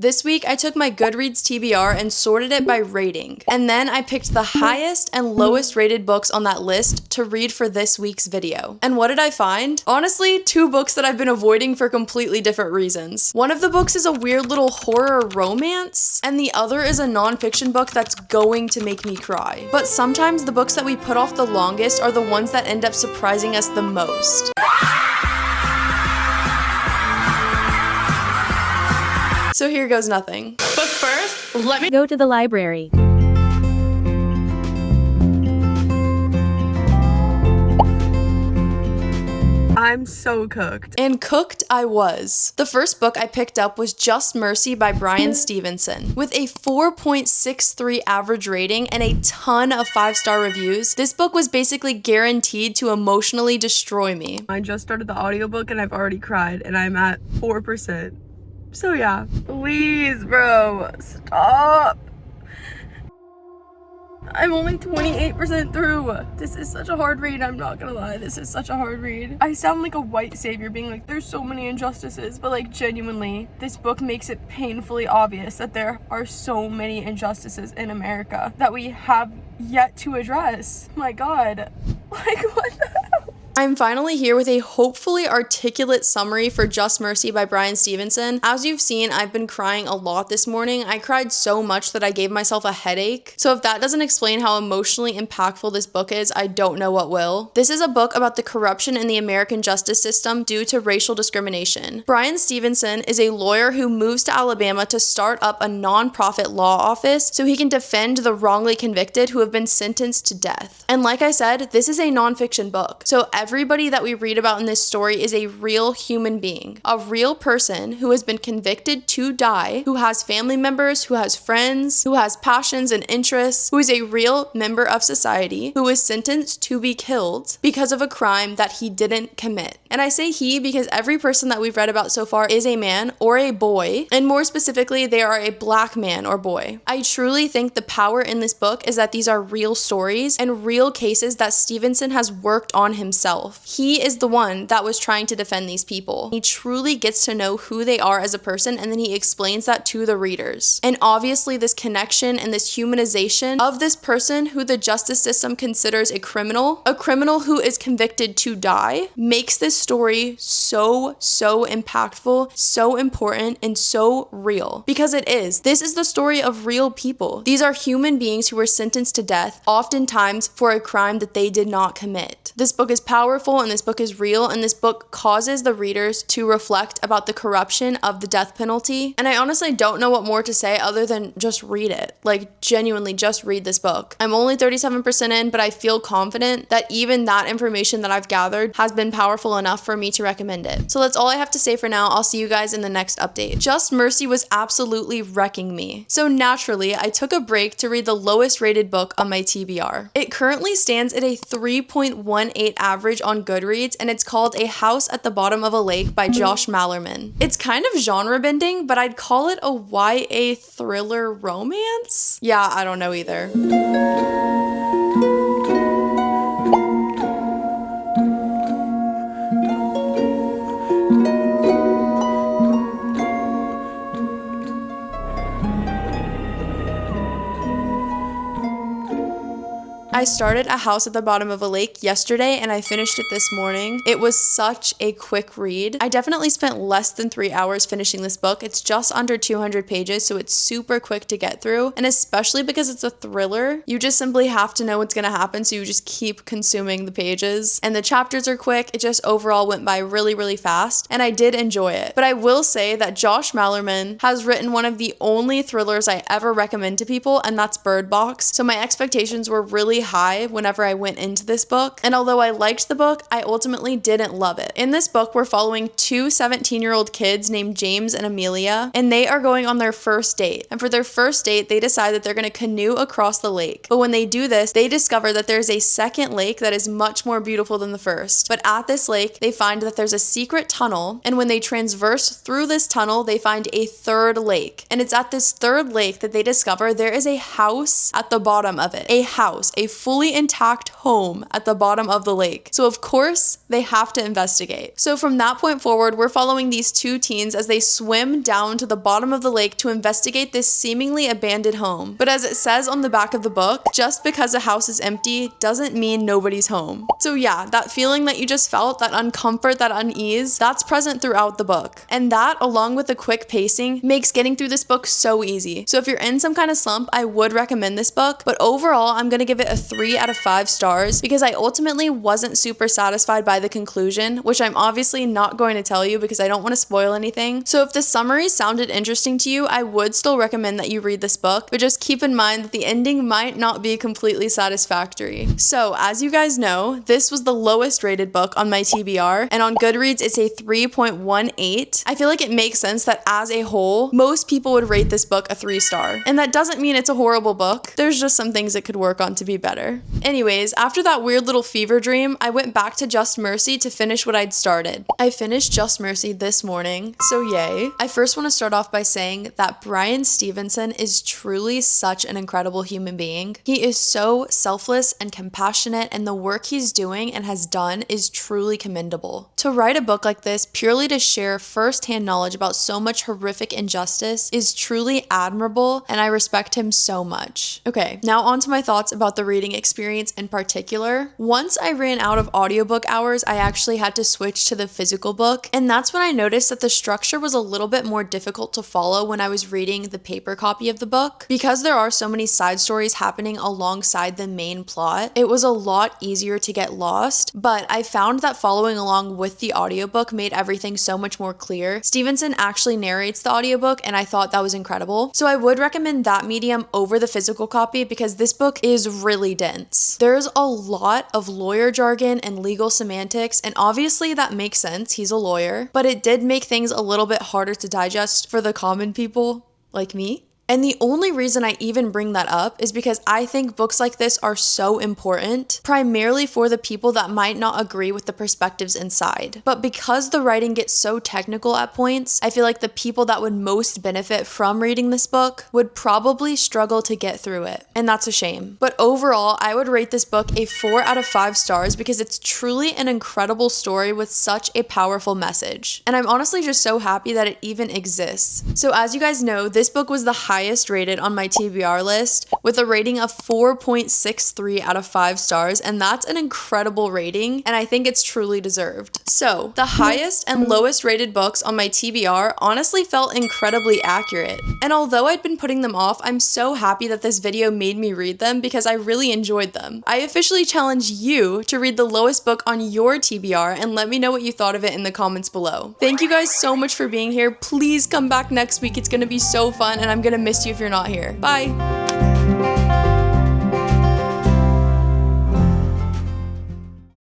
This week, I took my Goodreads TBR and sorted it by rating. And then I picked the highest and lowest rated books on that list to read for this week's video. And what did I find? Honestly, 2 books that I've been avoiding for completely different reasons. One of the books is a weird little horror romance, and the other is a nonfiction book that's going to make me cry. But sometimes the books that we put off the longest are the ones that end up surprising us the most. So here goes nothing. But first, let me go to the library. I'm so cooked. And cooked I was. The first book I picked up was Just Mercy by Bryan Stevenson. With a 4.63 average rating and a ton of 5-star reviews, this book was basically guaranteed to emotionally destroy me. I just started the audiobook and I've already cried and I'm at 4%. So yeah, please bro, stop. I'm only 28% through. This is such a hard read, I'm not gonna lie. This is such a hard read. I sound like a white savior being like, there's so many injustices, but like genuinely, this book makes it painfully obvious that there are so many injustices in America that we have yet to address. My God, like what the hell? I'm finally here with a hopefully articulate summary for Just Mercy by Bryan Stevenson. As you've seen, I've been crying a lot this morning. I cried so much that I gave myself a headache. So if that doesn't explain how emotionally impactful this book is, I don't know what will. This is a book about the corruption in the American justice system due to racial discrimination. Bryan Stevenson is a lawyer who moves to Alabama to start up a nonprofit law office so he can defend the wrongly convicted who have been sentenced to death. And like I said, this is a nonfiction book. So everybody that we read about in this story is a real human being, a real person who has been convicted to die, who has family members, who has friends, who has passions and interests, who is a real member of society, who is sentenced to be killed because of a crime that he didn't commit. And I say he because every person that we've read about so far is a man or a boy, and more specifically, they are a black man or boy. I truly think the power in this book is that these are real stories and real cases that Stevenson has worked on himself. He is the one that was trying to defend these people. He truly gets to know who they are as a person, and then he explains that to the readers. And obviously this connection and this humanization of this person who the justice system considers a criminal who is convicted to die, makes this story so impactful, so important, and so real. Because it is. This is the story of real people. These are human beings who were sentenced to death, oftentimes for a crime that they did not commit. This book is powerful and this book is real, and this book causes the readers to reflect about the corruption of the death penalty. And I honestly don't know what more to say other than just read it. Like, genuinely just read this book. I'm only 37% in, but I feel confident that even that information that I've gathered has been powerful enough for me to recommend it. So that's all I have to say for now. I'll see you guys in the next update. Just Mercy was absolutely wrecking me. So naturally, I took a break to read the lowest rated book on my TBR. It currently stands at a 3.18 average on Goodreads, and it's called A House at the Bottom of a Lake by Josh Malerman. It's kind of genre bending, but I'd call it a YA thriller romance? Yeah, I don't know either. I started A House at the Bottom of a Lake yesterday and I finished it this morning. It was such a quick read. I definitely spent less than 3 hours finishing this book. It's just under 200 pages, so it's super quick to get through. And especially because it's a thriller, you just simply have to know what's gonna happen, so you just keep consuming the pages. And the chapters are quick. It just overall went by really fast, and I did enjoy it. But I will say that Josh Malerman has written one of the only thrillers I ever recommend to people, and that's Bird Box. So my expectations were really high whenever I went into this book, and although I liked the book, I ultimately didn't love it. In this book, we're following 2 17-year-old kids named James and Amelia, and they are going on their first date. And for their first date, they decide that they're going to canoe across the lake. But when they do this, they discover that there's a second lake that is much more beautiful than the first. But at this lake, they find that there's a secret tunnel, and when they transverse through this tunnel, they find a third lake. And it's at this third lake that they discover there is a house at the bottom of it. A house, a fully intact home at the bottom of the lake. So of course, they have to investigate. So from that point forward, we're following these two teens as they swim down to the bottom of the lake to investigate this seemingly abandoned home. But as it says on the back of the book, just because a house is empty doesn't mean nobody's home. So yeah, that feeling that you just felt, that uncomfort, that unease, that's present throughout the book. And that, along with the quick pacing, makes getting through this book so easy. So if you're in some kind of slump, I would recommend this book, but overall, I'm gonna give it a 3 out of 5 stars because I ultimately wasn't super satisfied by the conclusion, which I'm obviously not going to tell you because I don't want to spoil anything. So if the summary sounded interesting to you, I would still recommend that you read this book, but just keep in mind that the ending might not be completely satisfactory. So as you guys know, this was the lowest rated book on my TBR, and on Goodreads, it's a 3.18. I feel like it makes sense that as a whole, most people would rate this book a 3-star. And that doesn't mean it's a horrible book. There's just some things it could work on to be better. Anyways, after that weird little fever dream, I went back to Just Mercy to finish what I'd started. I finished Just Mercy this morning, so yay. I first want to start off by saying that Bryan Stevenson is truly such an incredible human being. He is so selfless and compassionate, and the work he's doing and has done is truly commendable. To write a book like this purely to share first-hand knowledge about so much horrific injustice is truly admirable, and I respect him so much. Okay, now on to my thoughts about the reading experience in particular. Once I ran out of audiobook hours, I actually had to switch to the physical book, and that's when I noticed that the structure was a little bit more difficult to follow when I was reading the paper copy of the book. Because there are so many side stories happening alongside the main plot, it was a lot easier to get lost, but I found that following along with the audiobook made everything so much more clear. Stevenson actually narrates the audiobook, and I thought that was incredible. So I would recommend that medium over the physical copy because this book is really dense. There's a lot of lawyer jargon and legal semantics, and obviously that makes sense, he's a lawyer, but it did make things a little bit harder to digest for the common people like me. And the only reason I even bring that up is because I think books like this are so important, primarily for the people that might not agree with the perspectives inside. But because the writing gets so technical at points, I feel like the people that would most benefit from reading this book would probably struggle to get through it. And that's a shame. But overall, I would rate this book a 4 out of 5 stars because it's truly an incredible story with such a powerful message. And I'm honestly just so happy that it even exists. So as you guys know, this book was the highest rated on my TBR list with a rating of 4.63 out of 5 stars, and that's an incredible rating, and I think it's truly deserved. So the highest and lowest rated books on my TBR honestly felt incredibly accurate, and although I'd been putting them off, I'm so happy that this video made me read them because I really enjoyed them. I officially challenge you to read the lowest book on your TBR and let me know what you thought of it in the comments below. Thank you guys so much for being here. Please come back next week. It's gonna be so fun, and I'm gonna miss you if you're not here. Bye!